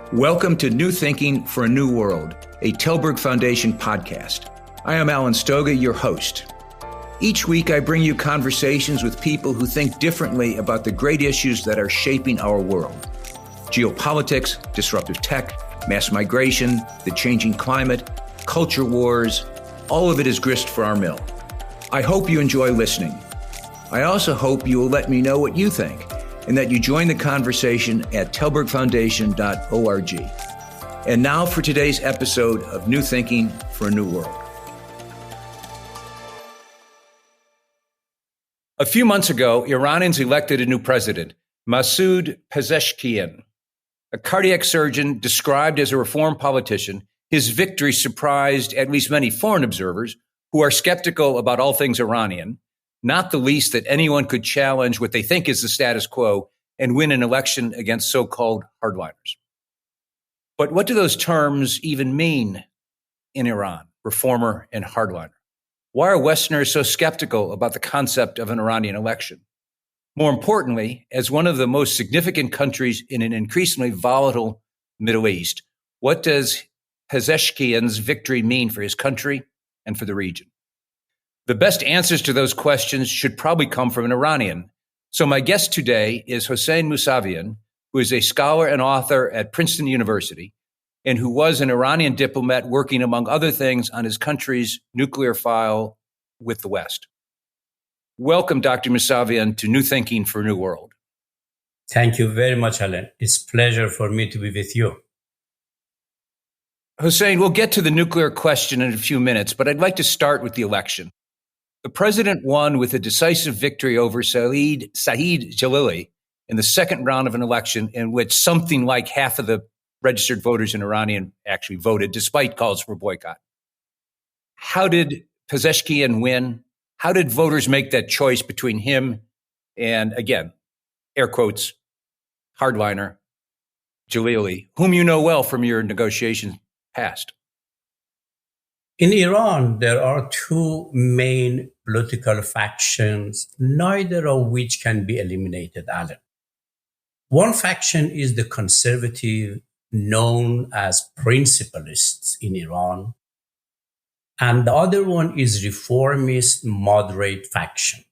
Welcome to New Thinking for a New World, a Tallberg Foundation podcast. I am Alan Stoga, your host. Each week, I bring you conversations with people who think differently about the great issues that are shaping our world. Geopolitics, disruptive tech, mass migration, the changing climate, culture wars, all of it is grist for our mill. I hope you enjoy listening. I also hope you will let me know what you think and that you join the conversation at tallbergfoundation.org. And now for today's episode of New Thinking for a New World. A few months ago, Iranians elected a new president, Masoud Pezeshkian. A cardiac surgeon described as a reform politician, his victory surprised at least many foreign observers who are skeptical about all things Iranian, not the least that anyone could challenge what they think is the status quo and win an election against so-called hardliners. But what do those terms even mean in Iran, reformer and hardliner? Why are Westerners so skeptical about the concept of an Iranian election? More importantly, as one of the most significant countries in an increasingly volatile Middle East, what does Pezeshkian's victory mean for his country and for the region? The best answers to those questions should probably come from an Iranian. So my guest today is Hossein Mousavian, who is a scholar and author at Princeton University, and who was an Iranian diplomat working, among other things, on his country's nuclear file with the West. Welcome, Dr. Mousavian, to New Thinking for a New World. Thank you very much, Alan. It's a pleasure for me to be with you. Hossein, we'll get to the nuclear question in a few minutes, but I'd like to start with the election. The president won with a decisive victory over Saeed Jalili in the second round of an election in which something like half of the registered voters in Iran actually voted, despite calls for boycott. How did Pezeshkian win? How did voters make that choice between him and, again, air quotes, hardliner Jalili, whom you know well from your negotiations past? In Iran, there are two main political factions, neither of which can be eliminated, Alan. One faction is the conservative, known as principalists in Iran, and the other one is reformist, moderate faction.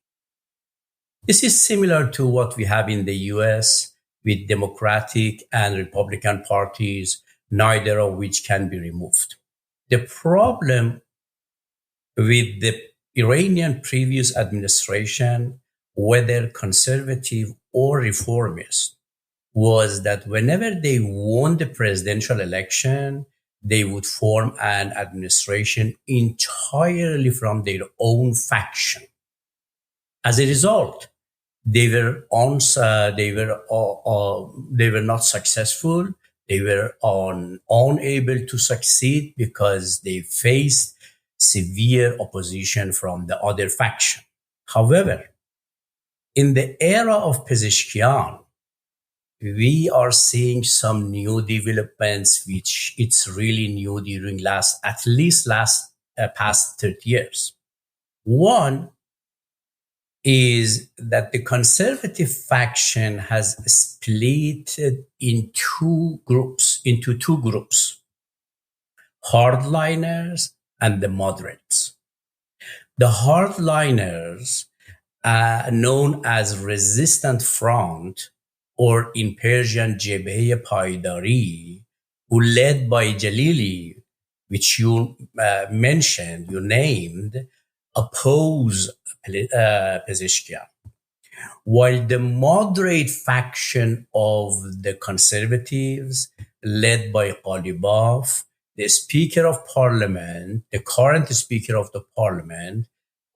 This is similar to what we have in the US with Democratic and Republican parties, neither of which can be removed. The problem with the Iranian previous administration, whether conservative or reformist, was that whenever they won the presidential election, they would form an administration entirely from their own faction. As a result, they were not successful. They were unable to succeed because they faced severe opposition from the other faction. However, in the era of Pezeshkian, we are seeing some new developments, which it's really new during past 30 years. One is that the conservative faction has split into two groups, hardliners and the moderates. The hardliners, known as Resistant Front, or in Persian, Jebhe Paidari, who led by Jalili, which you mentioned, you named, oppose Pezeshkian. While the moderate faction of the conservatives, led by Ghalibaf, the Speaker of Parliament, the current Speaker of the Parliament,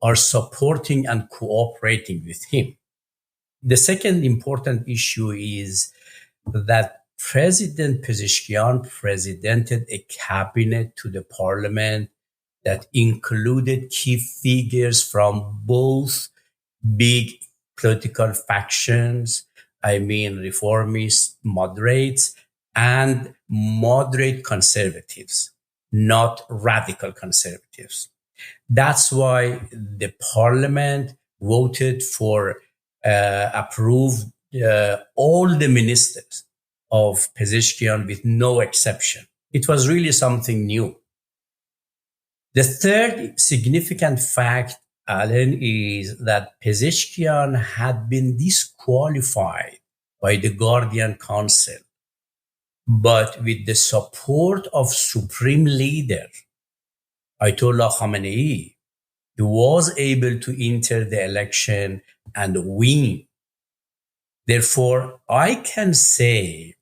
are supporting and cooperating with him. The second important issue is that President Pezeshkian presented a cabinet to the parliament that included key figures from both big political factions, reformists, moderates, and moderate conservatives, not radical conservatives. That's why the parliament voted for approved all the ministers of Pezeshkian with no exception. It was really something new. The third significant fact, Alan, is that Pezeshkian had been disqualified by the Guardian Council, but with the support of Supreme Leader Ayatollah Khamenei, he was able to enter the election and win. Therefore, I can say,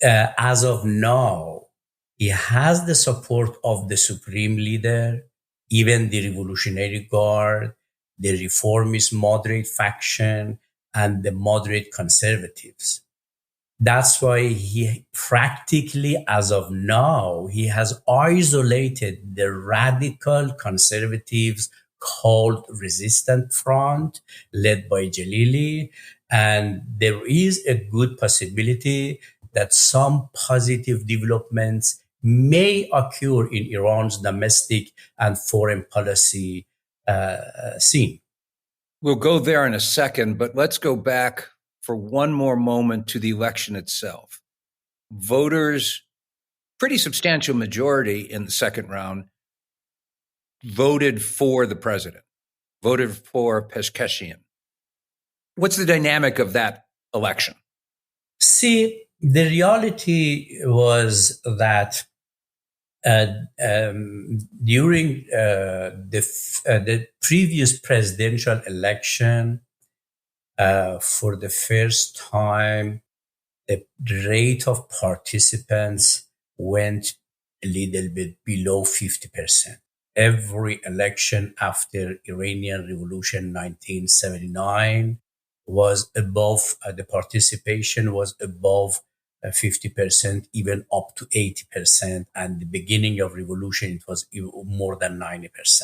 as of now, he has the support of the Supreme Leader, even the Revolutionary Guard, the reformist moderate faction, and the moderate conservatives. That's why he practically, as of now, he has isolated the radical conservatives called Resistant Front, led by Jalili. And there is a good possibility that some positive developments may occur in Iran's domestic and foreign policy scene. We'll go there in a second, but let's go back for one more moment to the election itself. Voters, pretty substantial majority in the second round, voted for the president, voted for Pezeshkian. What's the dynamic of that election? See, the reality was that during the previous presidential election, for the first time, the rate of participants went a little bit below 50%. Every election after Iranian Revolution 1979 was above, the participation was above 50%, even up to 80%. And the beginning of revolution, it was more than 90%.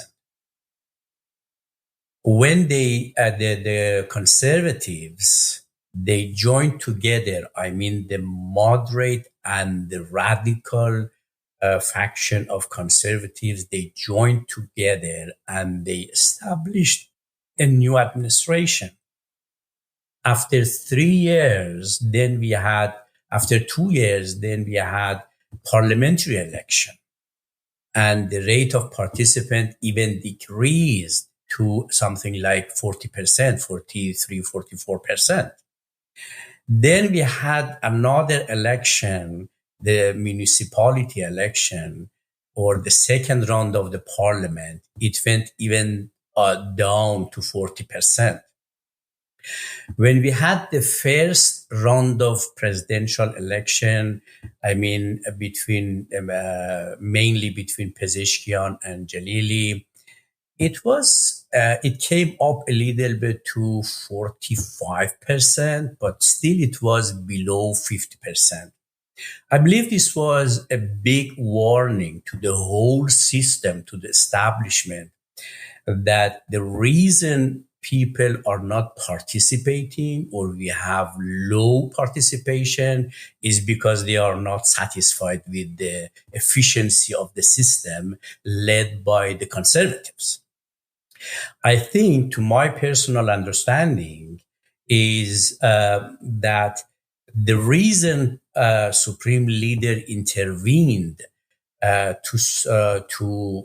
When the conservatives, they joined together, I mean, the moderate and the radical faction of conservatives, they joined together and they established a new administration. After 3 years, after 2 years, then we had parliamentary election. And the rate of participant even decreased to something like 40%, 43, 44%. Then we had another election, the municipality election, or the second round of the parliament. It went even down to 40%. When we had the first round of presidential election, I mean, mainly between Pezeshkian and Jalili, it came up a little bit to 45%, but still it was below 50%. I believe this was a big warning to the whole system, to the establishment, that the reason people are not participating or we have low participation is because they are not satisfied with the efficiency of the system led by the conservatives. I think, to my personal understanding, is that the reason Supreme Leader intervened to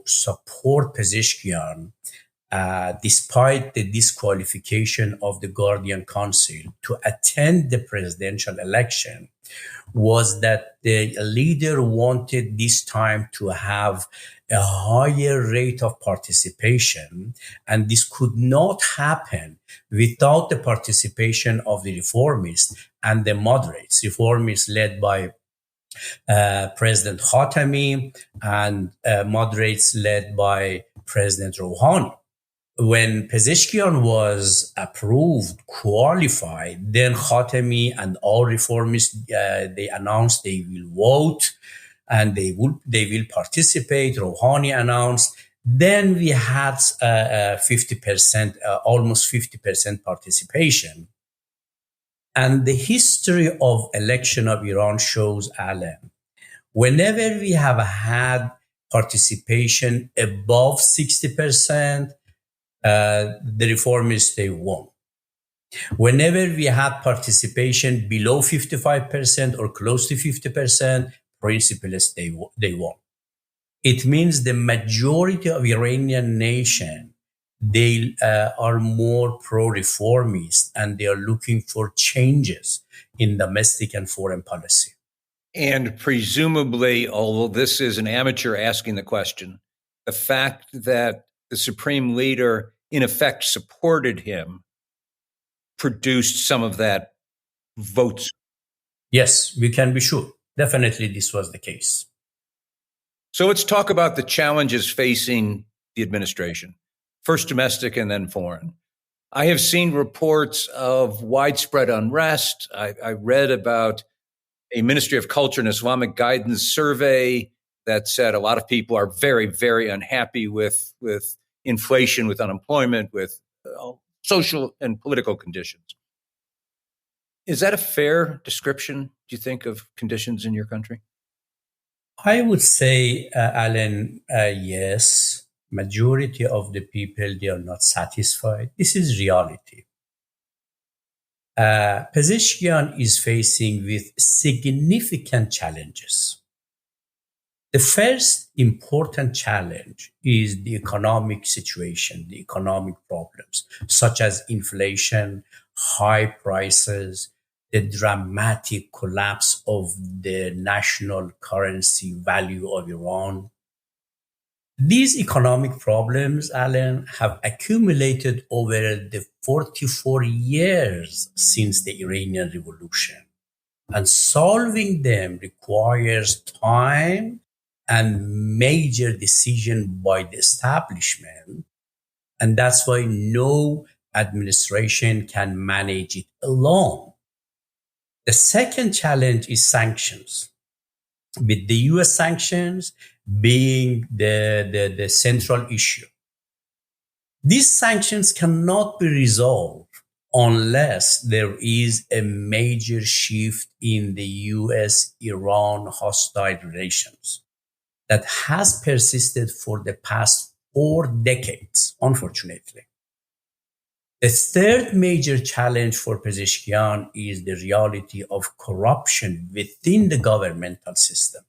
support Pezeshkian, despite the disqualification of the Guardian Council to attend the presidential election, was that the leader wanted this time to have a higher rate of participation, and this could not happen without the participation of the reformists and the moderates, reformists led by President Khatami and moderates led by President Rouhani. When Pezeshkian was approved, qualified, then Khatami and all reformists, they announced they will vote and they will participate. Rouhani announced. Then we had 50%, almost 50% participation. And the history of election of Iran shows, Alan, whenever we have had participation above 60%, the reformists, they won. Whenever we have participation below 55% or close to 50%, principles they won. It means the majority of Iranian nation, they are more pro-reformist and they are looking for changes in domestic and foreign policy. And presumably, although this is an amateur asking the question, the fact that the supreme leader in effect supported him produced some of that votes. Yes, we can be sure. Definitely this was the case. So let's talk about the challenges facing the administration, first domestic and then foreign. I have seen reports of widespread unrest. I read about a Ministry of Culture and Islamic Guidance survey that said a lot of people are very, very unhappy with inflation, with unemployment, with social and political conditions. Is that a fair description, do you think, of conditions in your country? I would say, Alan, yes. Majority of the people, they are not satisfied. This is reality. Pezeshkian is facing with significant challenges. The first important challenge is the economic situation, the economic problems, such as inflation, high prices, the dramatic collapse of the national currency value of Iran. These economic problems, Alan, have accumulated over the 44 years since the Iranian Revolution. And solving them requires time and major decision by the establishment. And that's why no administration can manage it alone. The second challenge is sanctions, with the US sanctions being the central issue. These sanctions cannot be resolved unless there is a major shift in the US-Iran hostile relations that has persisted for the past 4 decades, unfortunately. The third major challenge for Pezeshkian is the reality of corruption within the governmental system,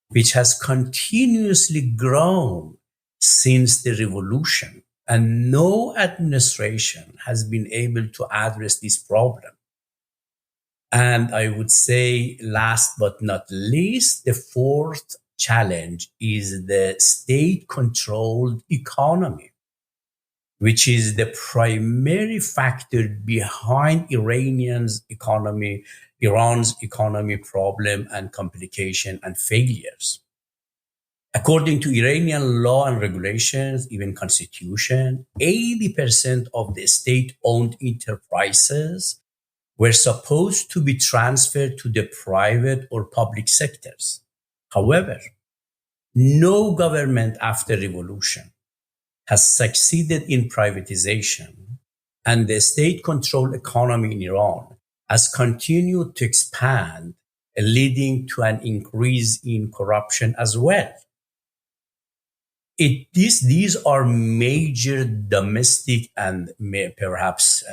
which has continuously grown since the revolution, and no administration has been able to address this problem. And I would say, last but not least, the fourth challenge is the state-controlled economy, which is the primary factor behind Iran's economy problem and complication and failures. According to Iranian law and regulations, even constitution, 80% of the state-owned enterprises were supposed to be transferred to the private or public sectors. However, no government after revolution has succeeded in privatization, and the state-controlled economy in Iran has continued to expand, leading to an increase in corruption as well. These are major domestic and perhaps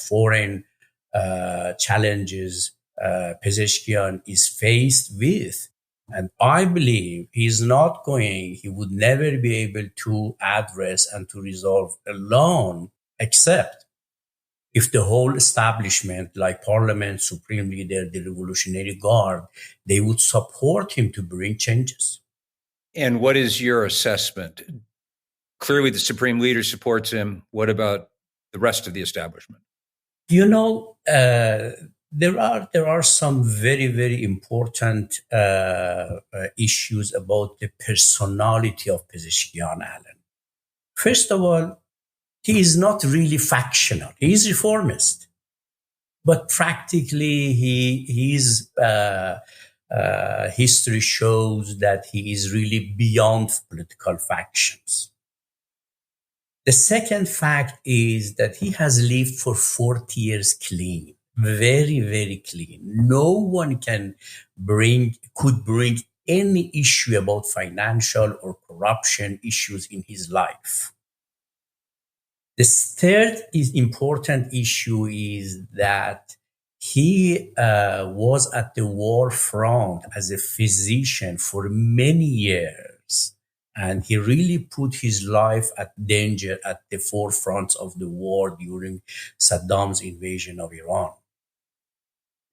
foreign challenges Pezeshkian is faced with. And I believe he would never be able to address and to resolve alone, except if the whole establishment, like Parliament, Supreme Leader, the Revolutionary Guard, they would support him to bring changes. And what is your assessment? Clearly, the Supreme Leader supports him. What about the rest of the establishment? There are some very, very important issues about the personality of Pezeshkian, Alan. First of all, he is not really factional. He is reformist, but practically his history shows that he is really beyond political factions. The second fact is that he has lived for 40 years clean. Very, very clean. No one could bring any issue about financial or corruption issues in his life. The third is important issue is that he was at the war front as a physician for many years, and he really put his life at danger at the forefront of the war during Saddam's invasion of Iran.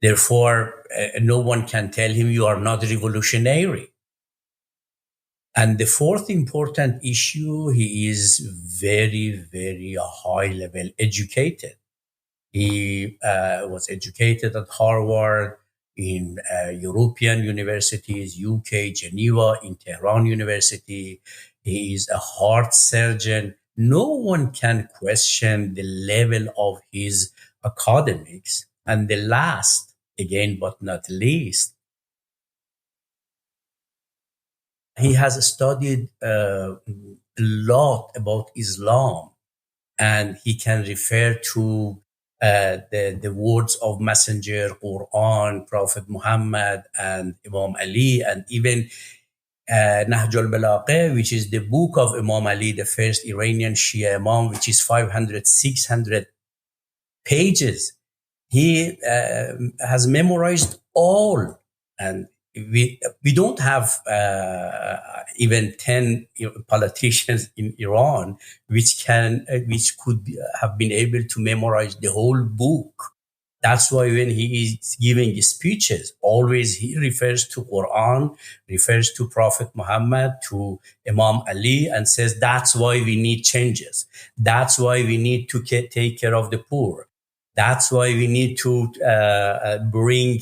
Therefore, no one can tell him you are not revolutionary. And the fourth important issue, he is very, very high level educated. He was educated at Harvard, in European universities, UK, Geneva, in Tehran University. He is a heart surgeon. No one can question the level of his academics. And the last, again, but not least, he has studied a lot about Islam, and he can refer to the words of Messenger, Quran, Prophet Muhammad, and Imam Ali, and even Nahj al-Balagha, which is the book of Imam Ali, the first Iranian Shia Imam, which is 500, 600 pages. He has memorized all, and we don't have even 10 politicians in Iran which could have been able to memorize the whole book. That's why when he is giving speeches, always he refers to Quran, refers to Prophet Muhammad, to Imam Ali, and says that's why we need changes. That's why we need to take care of the poor. That's why we need to bring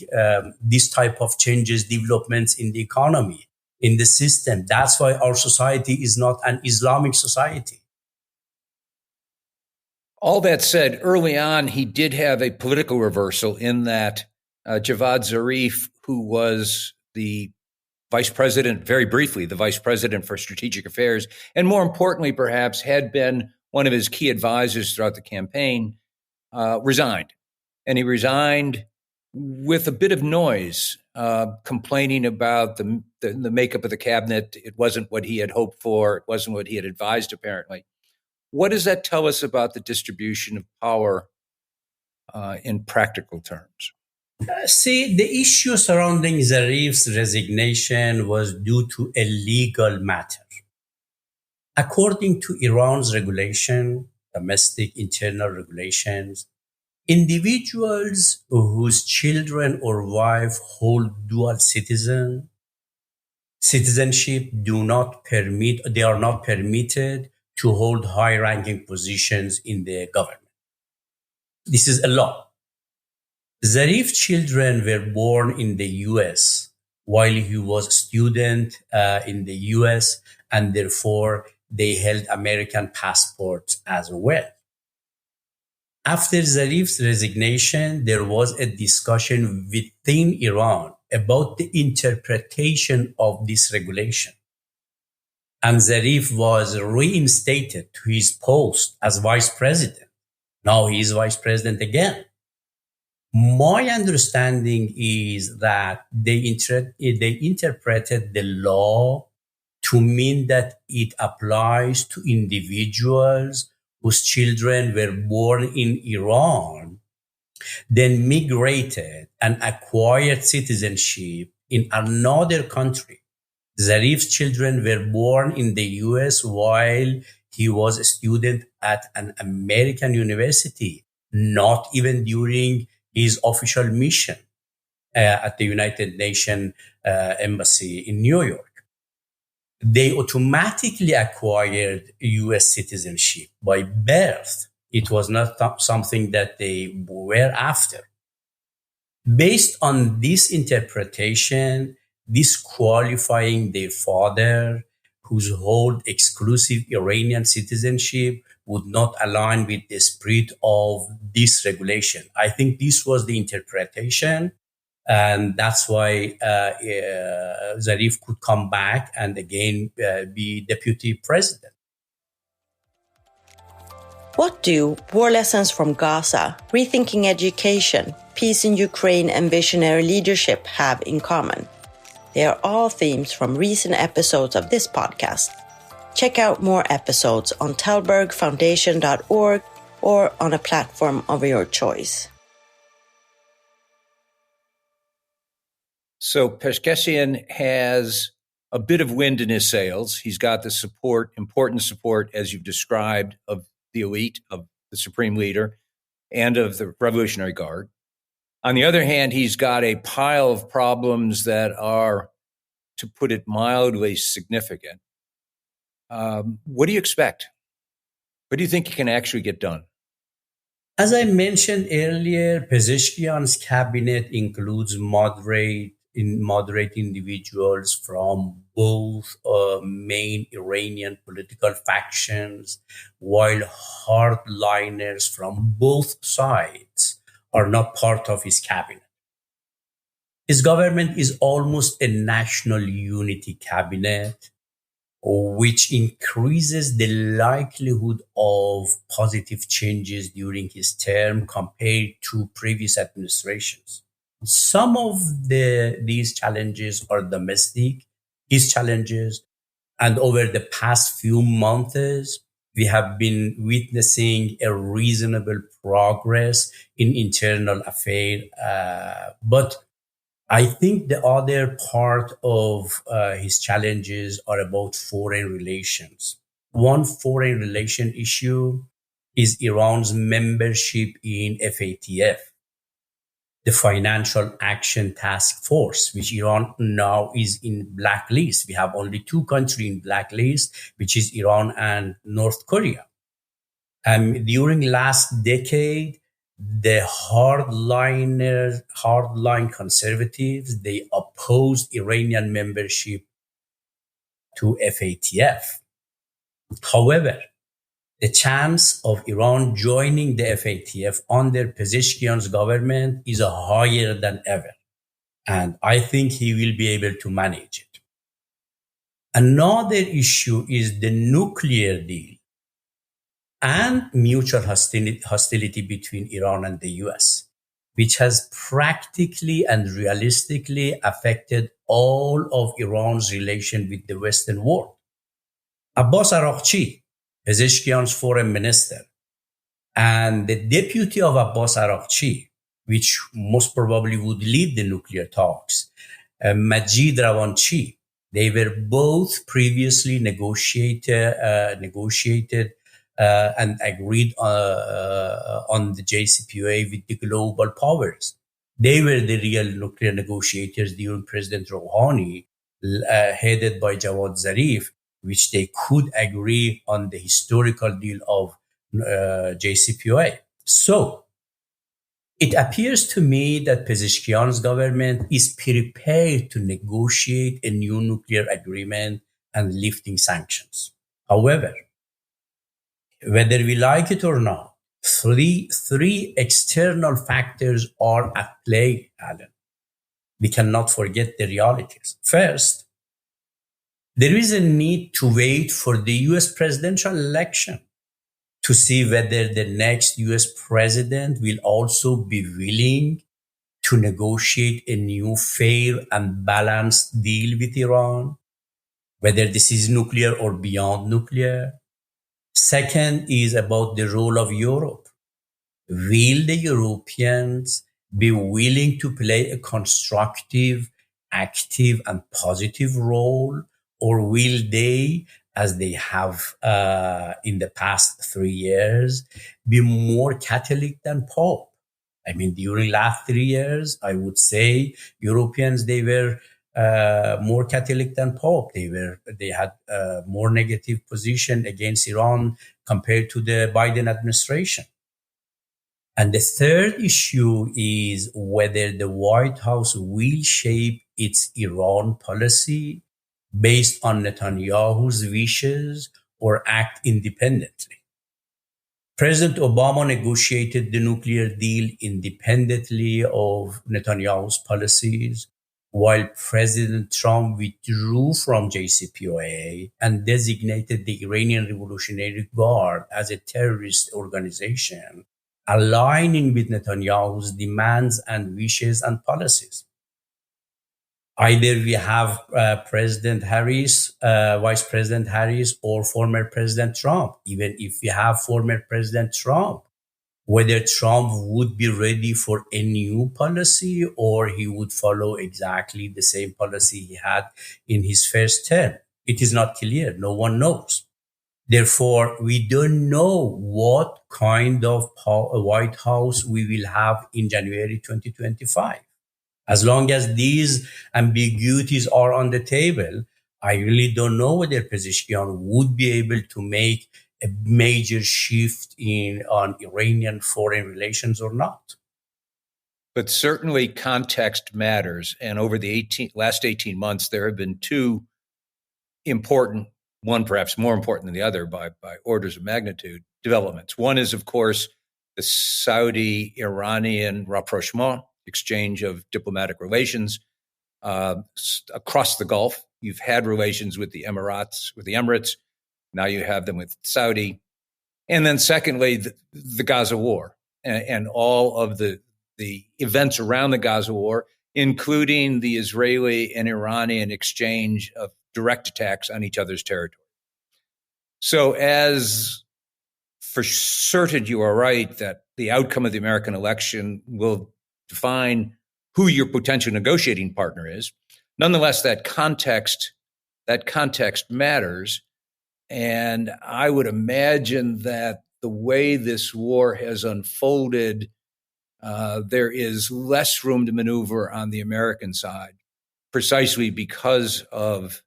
this type of changes, developments in the economy, in the system. That's why our society is not an Islamic society. All that said, early on, he did have a political reversal in that Javad Zarif, who was the vice president, very briefly, the vice president for strategic affairs, and more importantly, perhaps, had been one of his key advisors throughout the campaign, resigned. And he resigned with a bit of noise, complaining about the makeup of the cabinet. It wasn't what he had hoped for. It wasn't what he had advised, apparently. What does that tell us about the distribution of power in practical terms? See, the issue surrounding Zarif's resignation was due to a legal matter. According to Iran's regulation, domestic internal regulations, individuals whose children or wife hold dual citizenship they are not permitted to hold high-ranking positions in the government. This is a law. Zarif's children were born in the US while he was a student in the US, and therefore they held American passports as well. After Zarif's resignation, there was a discussion within Iran about the interpretation of this regulation. And Zarif was reinstated to his post as vice president. Now he is vice president again. My understanding is that they interpreted the law to mean that it applies to individuals whose children were born in Iran, then migrated and acquired citizenship in another country. Zarif's children were born in the US while he was a student at an American university, not even during his official mission at the United Nations Embassy in New York. They automatically acquired US citizenship by birth. It was not something that they were after. Based on this interpretation, disqualifying their father, whose hold exclusive Iranian citizenship, would not align with the spirit of this regulation. I think this was the interpretation, and that's why Zarif could come back and again be deputy president. What do War Lessons from Gaza, Rethinking Education, Peace in Ukraine, and Visionary Leadership have in common? They are all themes from recent episodes of this podcast. Check out more episodes on tallbergfoundation.org or on a platform of your choice. So Pezeshkian has a bit of wind in his sails. He's got the support, important support, as you've described, of the elite, of the supreme leader, and of the Revolutionary Guard. On the other hand, he's got a pile of problems that are, to put it mildly, significant. What do you expect? What do you think he can actually get done? As I mentioned earlier, Pezeshkian's cabinet includes moderate individuals from both main Iranian political factions, while hardliners from both sides are not part of his cabinet. His government is almost a national unity cabinet, which increases the likelihood of positive changes during his term compared to previous administrations. Some of these challenges are domestic, his challenges, and over the past few months, we have been witnessing a reasonable progress in internal affairs. But I think the other part of his challenges are about foreign relations. One foreign relation issue is Iran's membership in FATF, the Financial Action Task Force, which Iran now is in blacklist. We have only two countries in blacklist, which is Iran and North Korea. During last decade, the hardline conservatives, they opposed Iranian membership to FATF. However, the chance of Iran joining the FATF under Pezeshkian's government is higher than ever. And I think he will be able to manage it. Another issue is the nuclear deal and mutual hostility between Iran and the US, which has practically and realistically affected all of Iran's relation with the Western world. Abbas Araghchi, Pezeshkian's foreign minister, and the deputy of Abbas Araghchi, which most probably would lead the nuclear talks, Majid Ravanchi, they were both previously negotiated and agreed on the JCPOA with the global powers. They were the real nuclear negotiators during President Rouhani, headed by Jawad Zarif, which they could agree on the historical deal of JCPOA. So it appears to me that Pezeshkian's government is prepared to negotiate a new nuclear agreement and lifting sanctions. However, whether we like it or not, three external factors are at play, Alan. We cannot forget the realities. First, there is a need to wait for the US presidential election to see whether the next US president will also be willing to negotiate a new fair and balanced deal with Iran, whether this is nuclear or beyond nuclear. Second is about the role of Europe. Will the Europeans be willing to play a constructive, active, and positive role, or will they, as they have in the past 3 years, be more Catholic than Pope? I mean, during last 3 years, I would say Europeans, they were more Catholic than Pope. They had a more negative position against Iran compared to the Biden administration. And the third issue is whether the White House will shape its Iran policy based on Netanyahu's wishes or act independently. President Obama negotiated the nuclear deal independently of Netanyahu's policies, while President Trump withdrew from JCPOA and designated the Iranian Revolutionary Guard as a terrorist organization, aligning with Netanyahu's demands and wishes and policies. Either we have President Harris, Vice President Harris, or former President Trump. Even if we have former President Trump, whether Trump would be ready for a new policy or he would follow exactly the same policy he had in his first term, it is not clear. No one knows. Therefore, we don't know what kind of White House we will have in January 2025. As long as these ambiguities are on the table, I really don't know whether Pezeshkian would be able to make a major shift on Iranian foreign relations or not. But certainly context matters. And over the last 18 months, there have been two important, one perhaps more important than the other by orders of magnitude, developments. One is, of course, the Saudi-Iranian rapprochement, exchange of diplomatic relations across the Gulf. You've had relations with the Emirates. Now you have them with Saudi. And then secondly, the Gaza war and all of the events around the Gaza war, including the Israeli and Iranian exchange of direct attacks on each other's territory. So as for certain you are right that the outcome of the American election will define who your potential negotiating partner is, nonetheless, that context matters. And I would imagine that the way this war has unfolded, there is less room to maneuver on the American side, precisely because of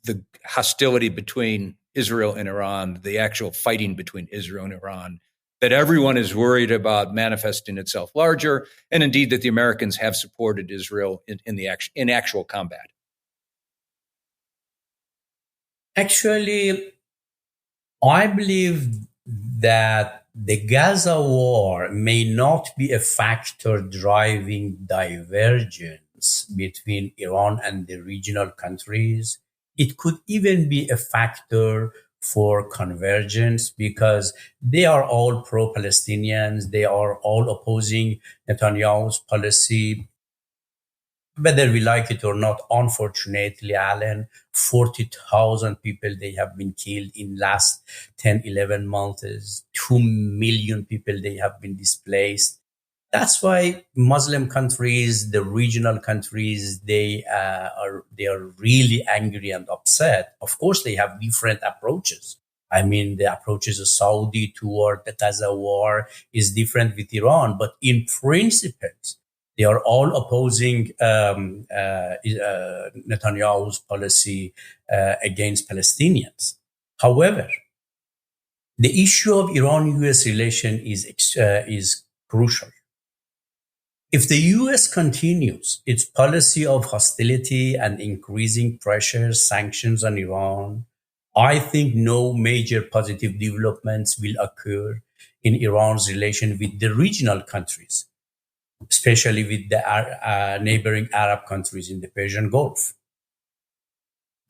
the hostility between Israel and Iran, the actual fighting between Israel and Iran, that everyone is worried about manifesting itself larger, and indeed that the Americans have supported Israel in actual combat. Actually, I believe that the Gaza war may not be a factor driving divergence between Iran and the regional countries. It could even be a factor for convergence because they are all pro-Palestinians. They are all opposing Netanyahu's policy. Whether we like it or not, unfortunately, Alan, 40,000 people, they have been killed in last 10, 11 months. 2 million people, they have been displaced. That's why Muslim countries, the regional countries, they are really angry and upset. Of course, they have different approaches. I mean, the approaches of Saudi toward the Gaza war is different with Iran, but in principle, they are all opposing Netanyahu's policy against Palestinians. However, the issue of Iran-US relation is crucial. If the US continues its policy of hostility and increasing pressure, sanctions on Iran, I think no major positive developments will occur in Iran's relation with the regional countries, especially with the neighboring Arab countries in the Persian Gulf.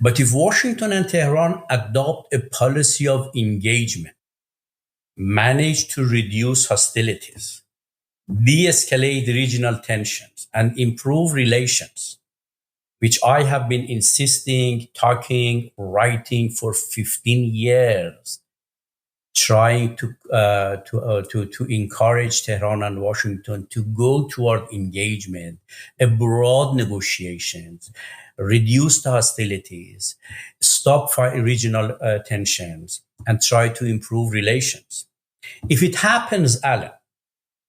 But if Washington and Tehran adopt a policy of engagement, manage to reduce hostilities, de-escalate regional tensions, and improve relations, which I have been insisting, talking, writing for 15 years, trying to encourage Tehran and Washington to go toward engagement, a broad negotiations, reduce the hostilities, stop regional tensions, and try to improve relations. If it happens, Alan,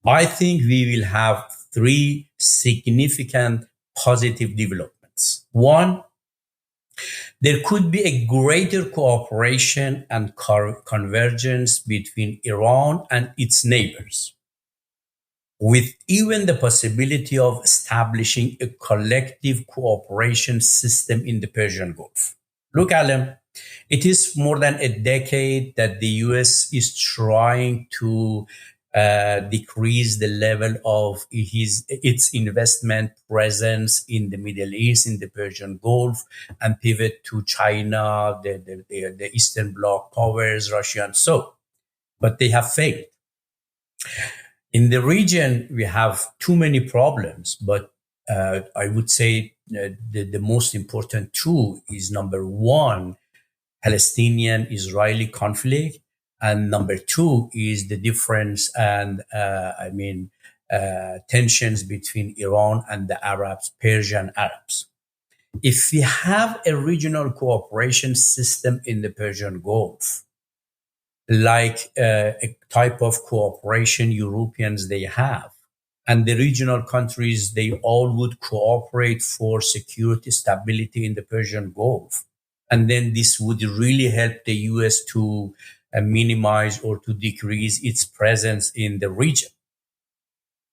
I think we will have 3 significant positive developments. One, there could be a greater cooperation and convergence between Iran and its neighbors, with even the possibility of establishing a collective cooperation system in the Persian Gulf. Look, Alam, it is more than a decade that the US is trying to decrease the level of its investment presence in the Middle East, in the Persian Gulf, and pivot to China, the Eastern Bloc powers, Russia, and so. But they have failed. In the region, we have too many problems, but I would say the most important two is number one, Palestinian-Israeli conflict, and number two is the difference and tensions between Iran and the Arabs, Persian Arabs. If we have a regional cooperation system in the Persian Gulf, like a type of cooperation Europeans they have, and the regional countries, they all would cooperate for security, stability in the Persian Gulf. And then this would really help the US to minimize or to decrease its presence in the region.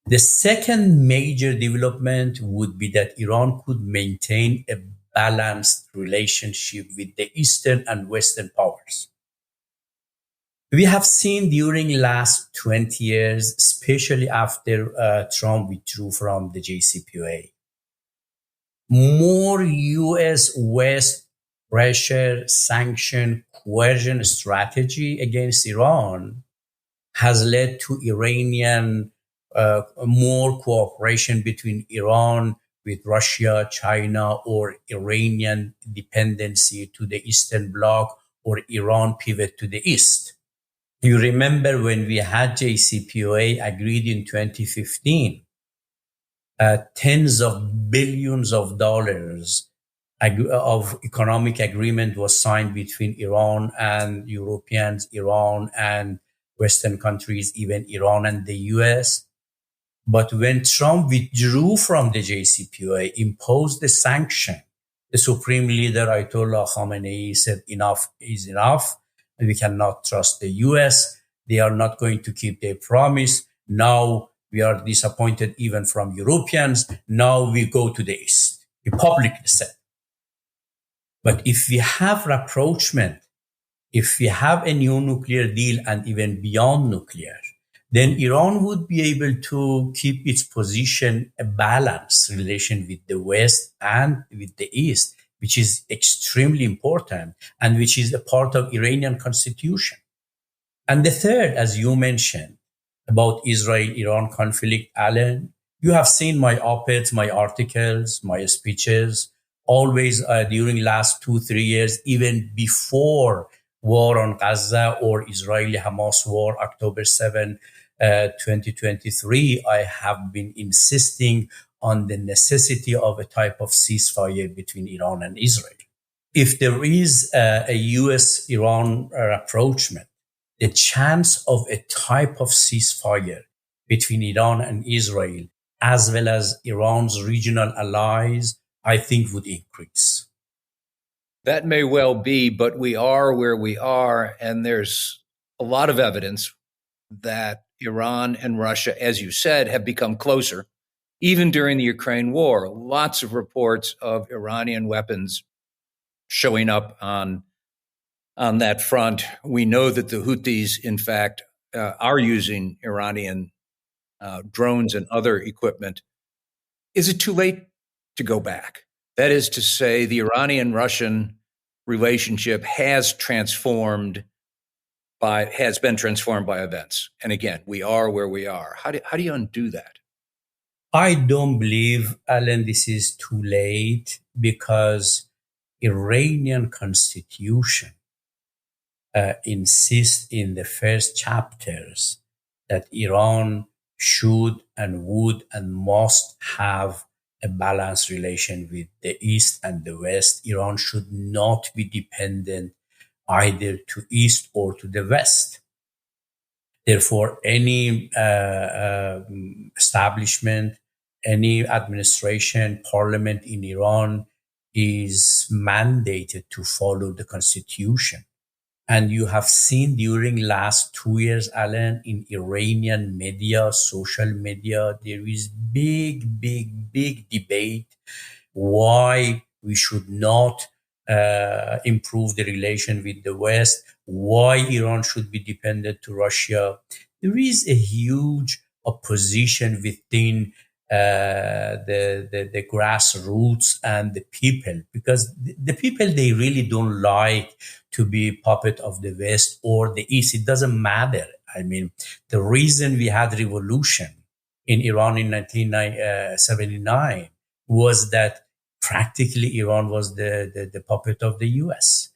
The second major development would be that Iran could maintain a balanced relationship with the Eastern and Western powers. We have seen during last 20 years, especially after Trump withdrew from the JCPOA, more US-West pressure, sanction, coercion strategy against Iran has led to Iranian more cooperation between Iran with Russia, China, or Iranian dependency to the Eastern Bloc, or Iran pivot to the East. You remember when we had JCPOA agreed in 2015, tens of billions of dollars of economic agreement was signed between Iran and Europeans, Iran and Western countries, even Iran and the US. But when Trump withdrew from the JCPOA, imposed the sanction, the supreme leader, Ayatollah Khamenei, said enough is enough. And we cannot trust the US. They are not going to keep their promise. Now we are disappointed even from Europeans. Now we go to the East. He publicly said. But if we have rapprochement, if we have a new nuclear deal and even beyond nuclear, then Iran would be able to keep its position, a balanced relation with the West and with the East, which is extremely important and which is a part of Iranian constitution. And the third, as you mentioned, about Israel-Iran conflict, Alan, you have seen my op-eds, my articles, my speeches, always during last 2-3 years, even before war on Gaza or Israeli-Hamas war, October 7, 2023, I have been insisting on the necessity of a type of ceasefire between Iran and Israel. If there is a US-Iran rapprochement, the chance of a type of ceasefire between Iran and Israel, as well as Iran's regional allies, I think would increase. That may well be, but we are where we are, and there's a lot of evidence that Iran and Russia, as you said, have become closer, even during the Ukraine war. Lots of reports of Iranian weapons showing up on that front. We know that the Houthis, in fact, are using Iranian drones and other equipment. Is it too late to go back? That is to say, the Iranian-Russian relationship has been transformed by events. And again, we are where we are. How do you undo that? I don't believe, Alan, this is too late, because Iranian constitution insists in the first chapters that Iran should and would and must have a balanced relation with the East and the West. Iran should not be dependent either to East or to the West. Therefore, any establishment, any administration, parliament in Iran is mandated to follow the constitution. And you have seen during last 2 years, Alan, in Iranian media, social media, there is big debate why we should not improve the relation with the West, why Iran should be dependent to Russia. There is a huge opposition within the grassroots and the people, because the people, they really don't like to be puppet of the West or the East. It doesn't matter. I mean, the reason we had revolution in Iran in 1979 was that practically Iran was the puppet of the US.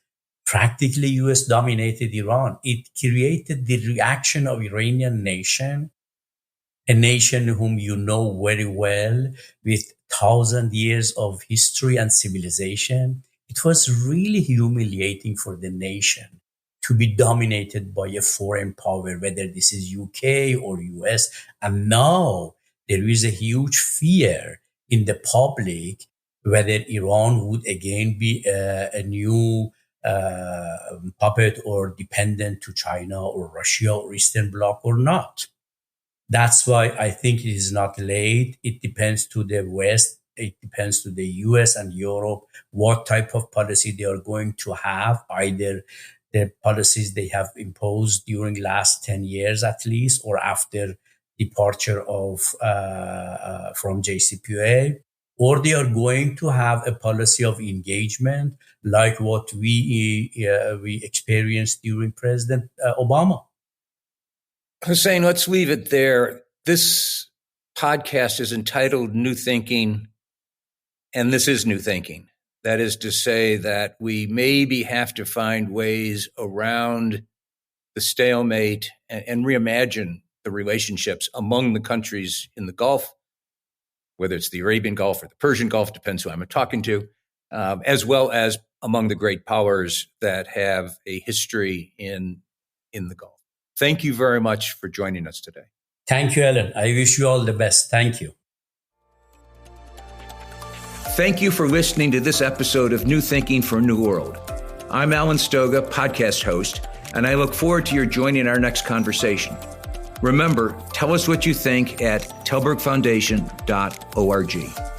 Practically US dominated Iran. It created the reaction of Iranian nation, a nation whom you know very well, with 1,000 years of history and civilization. It was really humiliating for the nation to be dominated by a foreign power, whether this is UK or US. And now there is a huge fear in the public whether Iran would again be a new puppet or dependent to China or Russia or Eastern Bloc or not. That's why I think it is not late. It depends to the West. It depends to the US and Europe what type of policy they are going to have, either the policies they have imposed during last 10 years at least, or after departure of from JCPOA, or they are going to have a policy of engagement like what we experienced during President Obama. Hossein, let's leave it there. This podcast is entitled New Thinking, and this is new thinking. That is to say that we maybe have to find ways around the stalemate and reimagine the relationships among the countries in the Gulf, whether it's the Arabian Gulf or the Persian Gulf, depends who I'm talking to, as well as among the great powers that have a history in the Gulf. Thank you very much for joining us today. Thank you, Alan. I wish you all the best. Thank you. Thank you for listening to this episode of New Thinking for a New World. I'm Alan Stoga, podcast host, and I look forward to your joining our next conversation. Remember, tell us what you think at tallbergfoundation.org.